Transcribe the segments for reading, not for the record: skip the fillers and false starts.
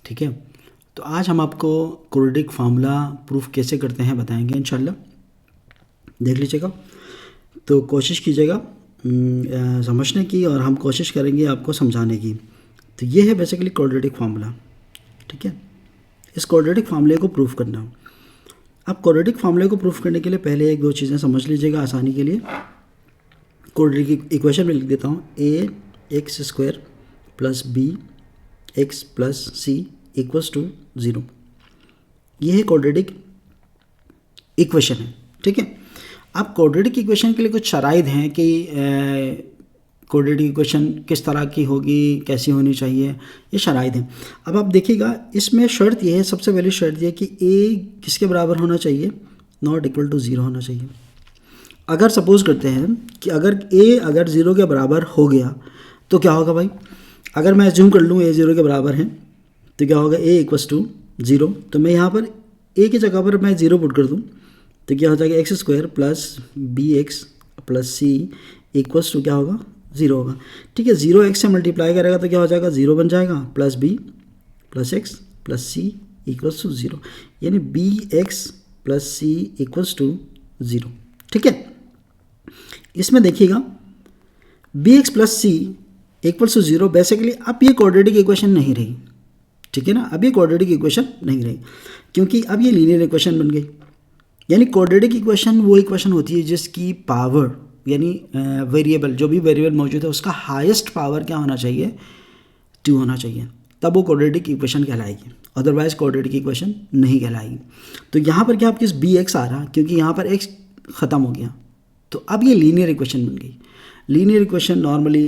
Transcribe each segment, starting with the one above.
ठीक है। तो आज हम आपको क्वाड्रेटिक फार्मूला प्रूफ कैसे करते हैं बताएंगे इंशाल्लाह, देख लीजिएगा। तो कोशिश कीजिएगा समझने की, और हम कोशिश करेंगे आपको समझाने की। तो ये है बेसिकली क्वाड्रेटिक फार्मूला, ठीक है। इस क्वाड्रेटिक फार्मूले को प्रूफ करना। अब क्वाड्रेटिक फार्मूले को प्रूफ करने के लिए पहले एक दो चीज़ें समझ लीजिएगा आसानी के लिए। क्वाड्रेटिक इक्वेशन में लिख देता हूँ a x square plus b x plus c equals to 0। ये है क्वाड्रेटिक इक्वेशन है, ठीक है। अब क्वाड्रेटिक इक्वेशन के लिए कुछ शराइत हैं कि क्वाड्रेटिक इक्वेशन किस तरह की होगी, कैसी होनी चाहिए, ये शराइत हैं। अब आप देखिएगा, इसमें शर्त ये है, सबसे पहली शर्त ये है कि ए किसके बराबर होना चाहिए, नॉट इक्वल टू 0 होना चाहिए। अगर सपोज करते हैं कि अगर ए अगर 0 के बराबर हो गया तो क्या होगा भाई। अगर मैं एज्यूम कर लूँ ए 0 के बराबर है तो क्या होगा, ए इक्वल्स टू 0। तो मैं यहाँ पर ए की जगह पर मैं 0 पुट कर दूँ तो क्या हो जाएगा, x square plus b x plus c equals to क्या होगा, 0 होगा, ठीक है। 0 एक्स से मल्टीप्लाई करेगा तो क्या हो जाएगा, 0 बन जाएगा, plus b plus x plus c equals to 0, यानी b x plus c equals to 0, ठीक है। इसमें देखिएगा b x plus c equals to 0, basically अब ये क्वाड्रेटिक इक्वेशन नहीं रही, ठीक है ना। अब ये क्वाड्रेटिक इक्वेशन नहीं रही क्योंकि अब ये लीनियर इक्वेशन बन गई। यानी क्वाड्रेटिक इक्वेशन वो इक्वेशन होती है जिसकी पावर, यानी वेरिएबल, जो भी वेरिएबल मौजूद है उसका हाईएस्ट पावर क्या होना चाहिए, 2 होना चाहिए, तब वो क्वाड्रेटिक इक्वेशन कहलाएगी। अदरवाइज क्वाड्रेटिक इक्वेशन नहीं कहलाएगी। तो यहाँ पर क्या आपके बी एक्स आ रहा, क्योंकि यहाँ पर एक्स ख़त्म हो गया, तो अब ये लीनियर इक्वेशन बन गई। लीनियर इक्वेशन नॉर्मली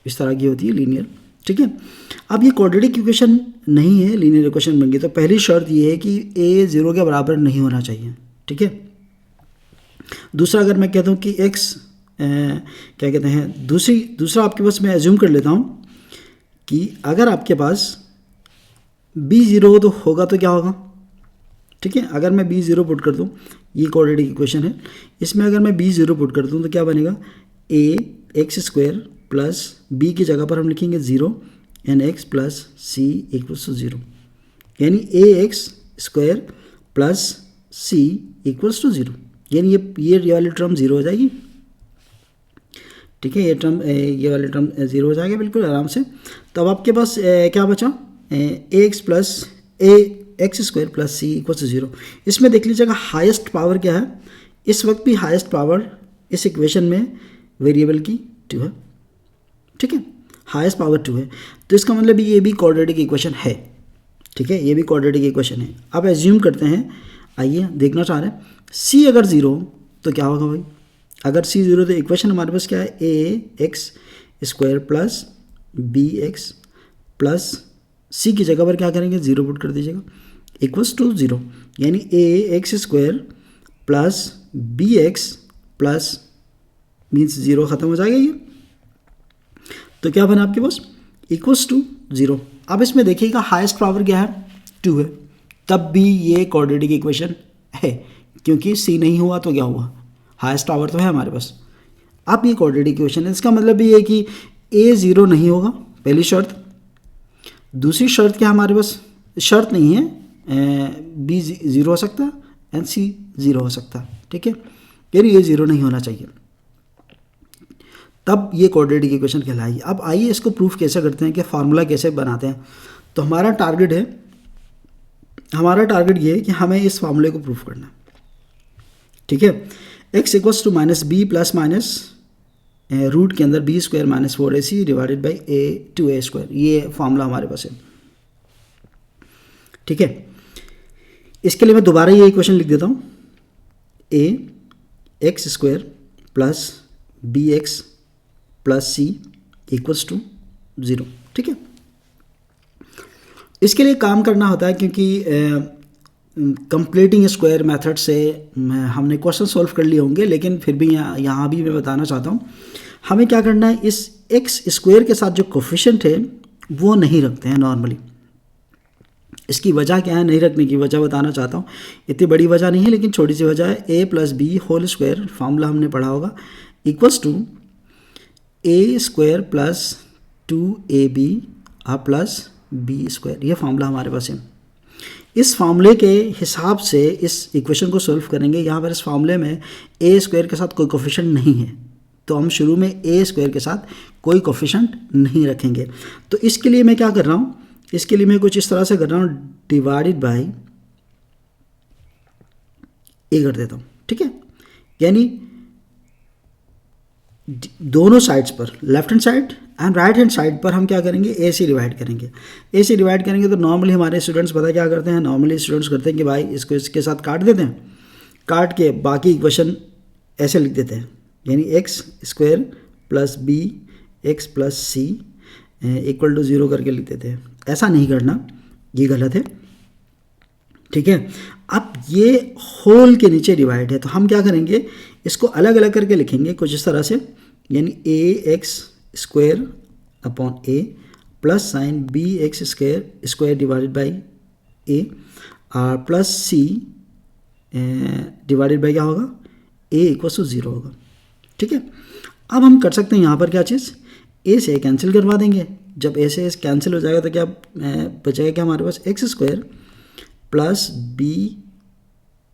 इस तरह की होती है, लीनियर, ठीक है। अब ये क्वाड्रेटिक इक्वेशन नहीं है, लीनियर इक्वेशन बन गई। तो पहली शर्त ये है कि ए 0 के बराबर नहीं होना चाहिए, ठीक है। दूसरा, अगर मैं कहता हूँ कि एक्स क्या कहते हैं, दूसरा आपके पास मैं एज्यूम कर लेता हूँ कि अगर आपके पास बी 0 तो होगा तो क्या होगा, ठीक है। अगर मैं बी 0 पुट कर दूँ, ये क्वाड्रेटिक इक्वेशन है, इसमें अगर मैं बी 0 पुट कर दूँ तो क्या बनेगा, a x square plus b की जगह पर हम लिखेंगे 0 एन x plus c equals to 0, यानी a x square plus c equals to 0, यानी ये वाली टर्म 0 हो जाएगी, ठीक है। ये वाली टर्म 0 हो जाएगा बिल्कुल आराम से। तो अब आपके पास क्या बचा, a x plus a x square plus c equals to 0। इसमें देख लीजिएगा हाईएस्ट पावर क्या है, इस वक्त भी हाईएस्ट पावर इस इक्वेशन में वेरिएबल की 2 है, ठीक है। हाईएस्ट पावर 2 है, तो इसका मतलब ये भी क्वाड्रेटिक इक्वेशन है, ठीक है। ये भी क्वाड्रेटिक इक्वेशन है। अब एज्यूम करते हैं, आइए देखना चाह रहे हैं, सी अगर 0 तो क्या होगा भाई। अगर सी 0 तो इक्वेशन हमारे पास क्या है, a x square plus b x plus c की जगह पर क्या करेंगे, 0 पुट कर दीजिएगा, इक्वल्स टू 0, यानी a x square plus b x plus means 0 ख़त्म हो जाएगा ये, तो क्या बना आपके पास, इक्वल्स टू 0। अब इसमें देखिएगा हाईएस्ट पावर क्या है, 2 है, तब भी ये क्वाड्रेटिक इक्वेशन है, क्योंकि सी नहीं हुआ तो क्या हुआ, हाईएस्ट पावर तो है हमारे पास। अब ये क्वाड्रेटिक इक्वेशन है, इसका मतलब ये है कि ए 0 नहीं होगा, पहली शर्त। दूसरी शर्त क्या हमारे पास, शर्त नहीं है, बी 0 हो सकता है एंड सी 0 हो सकता है, ठीक है, यानी ये 0 नहीं होना चाहिए, तब ये क्वाड्रेटिक इक्वेशन कहलाएगी। अब आइए इसको प्रूफ कैसे करते हैं, कि फार्मूला कैसे बनाते हैं। तो हमारा टारगेट ये है कि हमें इस फार्मूले को प्रूफ करना है, ठीक है। x equals to minus b plus minus root के अंदर b square minus 4ac divided by a 2a square, ये फार्मूला हमारे पास है, ठीक है। इसके लिए मैं दोबारा ये इक्वेशन लिख देता हूँ, a x square plus b x plus c equals to 0, ठीक है। इसके लिए काम करना होता है, क्योंकि कंप्लीटिंग स्क्वायर मेथड से हमने क्वेश्चन सॉल्व कर लिए होंगे, लेकिन फिर भी यहाँ भी मैं बताना चाहता हूँ, हमें क्या करना है, इस एक्स स्क्वायर के साथ जो कोफिशिएंट है वो नहीं रखते हैं नॉर्मली। इसकी वजह क्या है, नहीं रखने की वजह बताना चाहता हूँ। इतनी बड़ी वजह नहीं है, लेकिन छोटी सी वजह है। A plus b whole square, formula हमने पढ़ा होगा, equals to a square plus 2ab plus b square, ये फार्मूला हमारे पास है। इस फार्मूले के हिसाब से इस इक्वेशन को सॉल्व करेंगे। यहाँ पर इस फार्मूले में ए स्क्वायर के साथ कोई कोफिशिएंट नहीं है, तो हम शुरू में ए स्क्वायर के साथ कोई कोफिशिएंट नहीं रखेंगे। तो इसके लिए मैं क्या कर रहा हूँ, इसके लिए मैं कुछ इस तरह से कर रहा हूँ, डिवाइडेड बाई ए कर देता हूँ, ठीक है। यानी दोनों साइड्स पर, left hand side and right hand side पर हम क्या करेंगे, ए से डिवाइड करेंगे। ए से डिवाइड करेंगे तो नॉर्मली हमारे स्टूडेंट्स पता क्या करते हैं, नॉर्मली स्टूडेंट्स करते हैं कि भाई इसको इसके साथ काट देते हैं, काट के बाकी इक्वेशन ऐसे लिख देते हैं, यानी x square plus b x plus c equal to 0 करके लिख देते हैं। ऐसा नहीं करना, ये गलत है, ठीक है। अब ये होल के नीचे डिवाइड है, तो हम क्या करेंगे, इसको अलग अलग करके लिखेंगे कुछ इस तरह से, यानी a x square upon a plus sine b x square square divided by a और प्लस सी डिवाइडेड बाई क्या होगा, ए इक्वल्स टू 0 होगा, ठीक है। अब हम कर सकते हैं यहाँ पर क्या चीज़, ए से कैंसिल करवा देंगे। जब ए से कैंसिल हो जाएगा तो क्या बचेगा, क्या हमारे पास x square plus b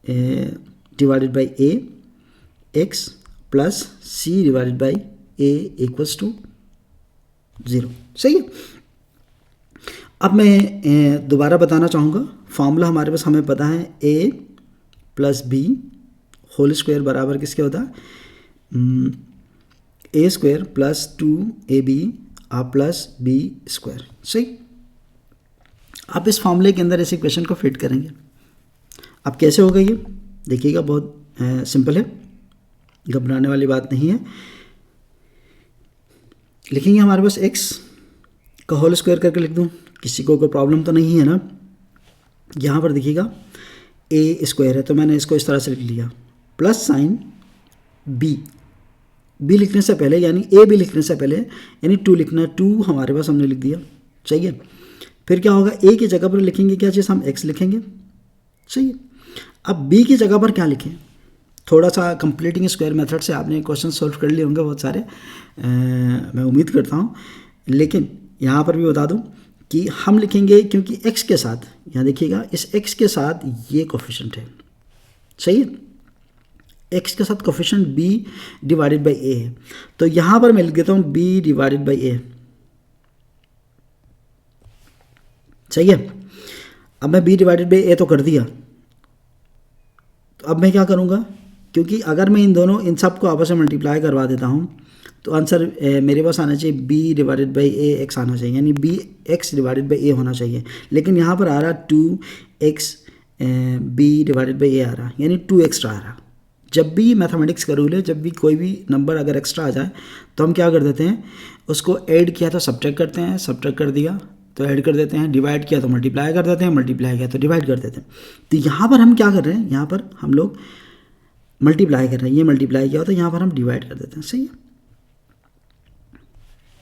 divided by a x plus c divided by a equals to 0, सही है। अब मैं दोबारा बताना चाहूँगा, फार्मूला हमारे पास हमें पता है, a plus b whole square बराबर किसके होता है, a square plus 2ab plus b square, सही। आप इस फार्मूले के अंदर इस इक्वेशन को फिट करेंगे। अब कैसे होगा ये देखिएगा, बहुत सिंपल है, घबराने वाली बात नहीं है। लिखेंगे हमारे पास x का होल स्क्वायर करके लिख दूँ, किसी को कोई प्रॉब्लम तो नहीं है ना। यहाँ पर देखिएगा ए स्क्वायर है, तो मैंने इसको इस तरह से लिख लिया, प्लस साइन बी लिखने से पहले, यानी ए बी लिखने से पहले यानी 2 लिखना है, 2 हमारे पास हमने लिख दिया, सही है। फिर क्या होगा, ए की जगह पर लिखेंगे क्या चीज़, हम x लिखेंगे, सही है। अब बी की जगह पर क्या लिखें, थोड़ा सा कंप्लीटिंग स्क्वायर मेथड से आपने क्वेश्चन सॉल्व कर लिए होंगे बहुत सारे, मैं उम्मीद करता हूँ। लेकिन यहाँ पर भी बता दूँ कि हम लिखेंगे, क्योंकि x के साथ, यहाँ देखिएगा इस x के साथ ये कोफिशिएंट है, सही है, x के साथ coefficient b divided by a है, तो यहाँ पर मैं लिख देता हूँ b डिवाइडेड बाई a, सही है। अब मैं b डिवाइडेड बाई a तो कर दिया, तो अब मैं क्या करूँगा, क्योंकि अगर मैं इन सब को आपस में मल्टीप्लाई करवा देता हूँ तो आंसर मेरे पास आना चाहिए b divided by a x आना चाहिए, यानी b x divided by a होना चाहिए। लेकिन यहाँ पर आ रहा 2x b divided by a आ रहा, यानी 2 एक्स्ट्रा आ रहा। जब भी मैथमेटिक्स का रूल है, जब भी कोई भी नंबर अगर एक्स्ट्रा आ जाए तो हम क्या कर देते हैं, उसको ऐड किया तो सब्ट्रैक्ट करते हैं, सब्ट्रैक्ट कर दिया तो ऐड कर देते हैं, डिवाइड किया तो मल्टीप्लाई कर देते हैं, मल्टीप्लाई किया तो डिवाइड कर देते हैं। तो यहाँ पर हम क्या कर रहे हैं, यहाँ पर हम लोग मल्टीप्लाई कर रहे हैं, ये मल्टीप्लाई किया हो तो यहाँ पर हम डिवाइड कर देते हैं, सही है।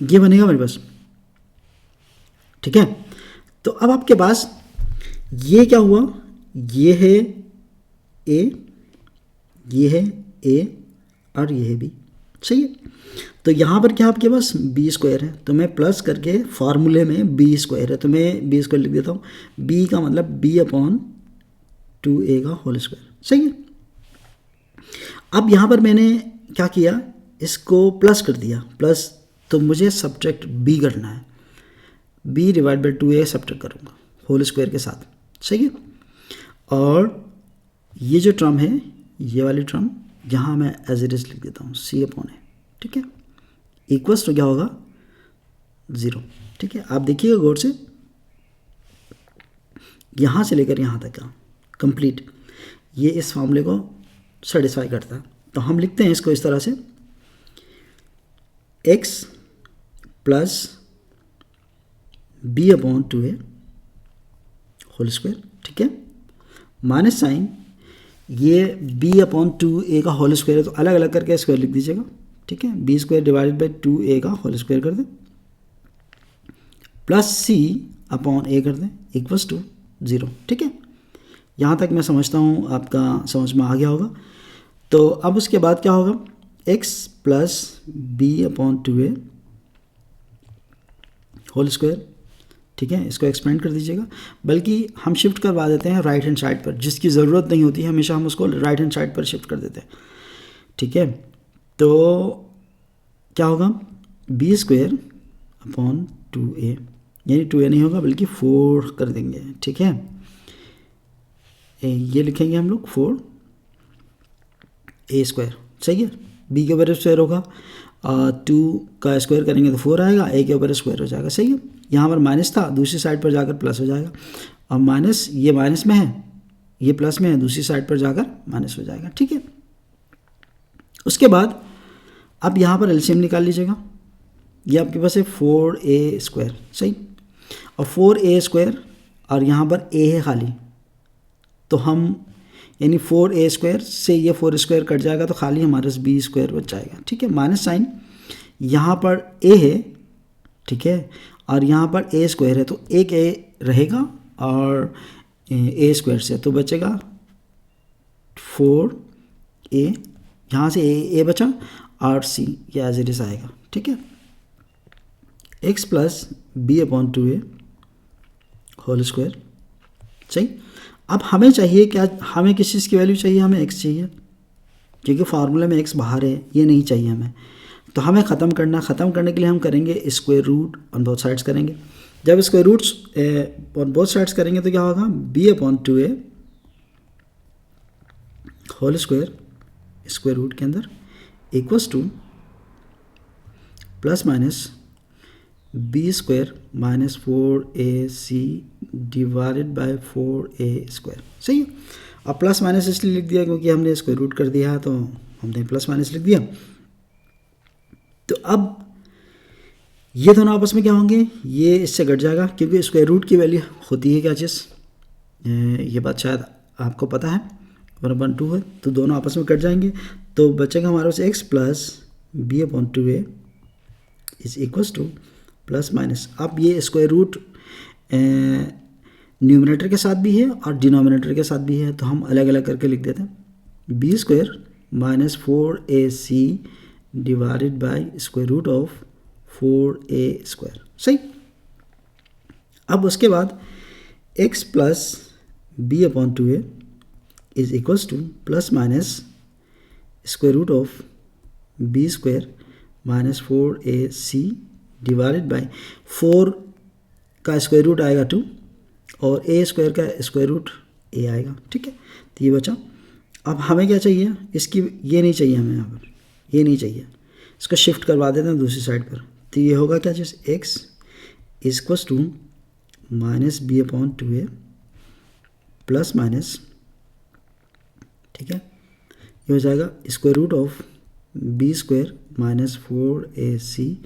ये बनेगा मेरे पास, ठीक है। तो अब आपके पास ये क्या हुआ, ये है a, ये है a और ये है b, सही है। तो यहाँ पर क्या आपके पास b स्क्वायर है, तो मैं प्लस करके फार्मूले में b स्क्वायर है तो मैं b स्क्वायर लिख देता हूँ, b का मतलब b अपॉन 2a का होल स्क्वायर, सही है। अब यहाँ पर मैंने क्या किया, इसको प्लस कर दिया, प्लस तो मुझे सब्ट्रैक्ट b करना है, b divide by 2a subtract करूँगा होल स्क्वायर के साथ, सही है। और ये जो टर्म है, ये वाली टर्म यहाँ मैं एज इट इज लिख देता हूँ c अपॉन a, ठीक है, इक्वल्स तो क्या होगा 0, ठीक है। आप देखिएगा गौर से, यहाँ से लेकर यहाँ तक का कंप्लीट ये इस फॉर्मूले को सेटिस्फाई करता है। तो हम लिखते हैं इसको इस तरह से, x plus b upon 2a whole square, ठीक है, माइनस साइन ये b अपॉन 2a का होल स्क्वायर है तो अलग अलग करके स्क्वायर लिख दीजिएगा, ठीक है, b square divided by 2a का होल स्क्वायर कर दें, प्लस c अपॉन a कर दें इक्वल्स टू 0, ठीक है। यहाँ तक मैं समझता हूँ आपका समझ में आ गया होगा। तो अब उसके बाद क्या होगा, x plus b upon 2a whole square, ठीक है, इसको एक्सपेंड कर दीजिएगा, बल्कि हम शिफ्ट करवा देते हैं राइट हैंड साइड पर, जिसकी ज़रूरत नहीं होती हमेशा हम उसको राइट हैंड साइड पर शिफ्ट कर देते हैं। ठीक है, तो क्या होगा, बी स्क्वायर अपॉन 2a, यानी 2a नहीं होगा बल्कि 4 कर देंगे। ठीक है, ये लिखेंगे हम लोग 4a स्क्वायर। सही है, b के ऊपर स्क्वायर होगा, 2 का स्क्वायर करेंगे तो 4 आएगा, a के ऊपर स्क्वायर हो जाएगा। सही है, यहाँ पर माइनस था, दूसरी साइड पर जाकर प्लस हो जाएगा, और माइनस, ये माइनस में है, ये प्लस में है, दूसरी साइड पर जाकर माइनस हो जाएगा। ठीक है, उसके बाद अब यहाँ पर एलसीएम निकाल लीजिएगा, ये आपके पास है 4a स्क्वायर। सही, और 4a स्क्वायर और यहाँ पर a है खाली, तो हम यानी 4a स्क्वायर से ये 4 स्क्वायर कट जाएगा तो खाली हमारे b स्क्वायर बच जाएगा। ठीक है, माइनस साइन, यहाँ पर a है, ठीक है, और यहाँ पर a स्क्वायर है, तो एक a रहेगा और a स्क्वायर से तो बचेगा 4a, यहाँ से a बचा और c ये एज इट इज आएगा। ठीक है, x plus b upon 2a whole square. सही, अब हमें चाहिए क्या, हमें किस चीज़ की वैल्यू चाहिए, हमें x चाहिए, क्योंकि फार्मूले में x बाहर है, ये नहीं चाहिए हमें, तो हमें ख़त्म करने के लिए हम करेंगे square root on both sides करेंगे। जब square roots on both sides करेंगे तो क्या होगा, b upon 2a whole square square root के अंदर equals to plus minus b square minus 4ac divided by 4a square. सही है, अब प्लस माइनस इसलिए लिख दिया क्योंकि हमने स्क्वायर रूट कर दिया है, तो हमने प्लस माइनस लिख दिया। तो अब ये दोनों आपस में क्या होंगे, ये इससे घट जाएगा, क्योंकि स्क्वायर रूट की वैल्यू होती है क्या चीज़, ये बात शायद आपको पता है, 1/2 है, तो दोनों आपस में कट जाएंगे, तो बचेगा हमारे पास x plus b upon 2a is equals to plus minus. अब ये स्क्वायर रूट न्यूमरेटर के साथ भी है और डिनोमिनेटर के साथ भी है, तो हम अलग अलग करके लिख देते हैं, b square minus 4ac divided by square root of 4a square. सही, अब उसके बाद x plus b upon 2a is equals to plus minus square root of b square minus 4ac divided by 4 का स्क्वायर रूट आएगा 2 और a square का square root a आएगा। ठीक है, तो ये बचा। अब हमें क्या चाहिए, इसकी ये नहीं चाहिए हमें, यहाँ पर ये नहीं चाहिए, इसको शिफ्ट करवा देते हैं दूसरी साइड पर, तो ये होगा क्या चीज़, x equals to minus b upon 2a plus minus, ठीक है, ये हो जाएगा square root of b square minus 4ac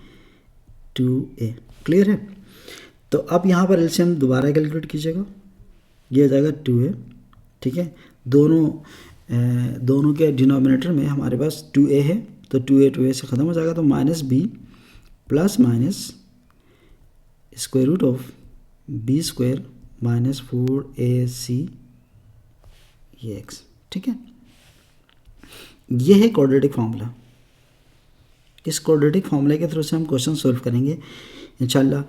2a। Clear है, तो अब यहाँ पर एलसीएम दोबारा कैलकुलेट कीजिएगा, ये हो जाएगा 2a। ठीक है, दोनों के डिनोमिनेटर में हमारे पास 2a है, तो 2a से ख़त्म हो जाएगा, तो minus b plus minus square root of b square minus 4ac ये x। ठीक है, ये है क्वाड्रेटिक फार्मूला। इस क्वाड्रेटिक फार्मूले के थ्रू से हम क्वेश्चन सॉल्व करेंगे इंशाल्लाह,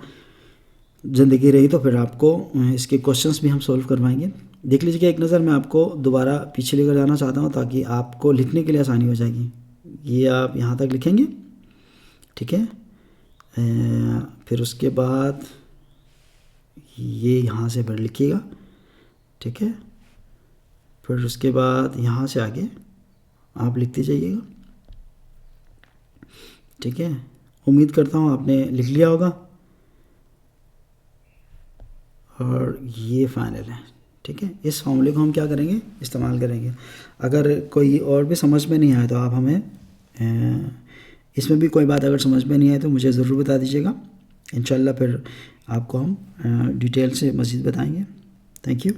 ज़िंदगी रही तो फिर आपको इसके क्वेश्चंस भी हम सॉल्व करवाएंगे। देख लीजिए, एक नज़र मैं आपको दोबारा पीछे लेकर जाना चाहता हूँ ताकि आपको लिखने के लिए आसानी हो जाएगी। ये आप यहाँ तक लिखेंगे, ठीक है, फिर उसके बाद ये यहाँ से फिर लिखिएगा, ठीक है, फिर उसके बाद यहाँ से आगे आप लिखते जाइएगा। ठीक है, उम्मीद करता हूँ आपने लिख लिया होगा, और ये फाइनल है। ठीक है, इस फॉर्मूले को हम क्या करेंगे, इस्तेमाल करेंगे। अगर कोई और भी समझ में नहीं आए तो आप हमें इसमें भी कोई बात अगर समझ में नहीं आए तो मुझे ज़रूर बता दीजिएगा, इंशाल्लाह फिर आपको हम डिटेल से मज़ीद बताएंगे। Thank you.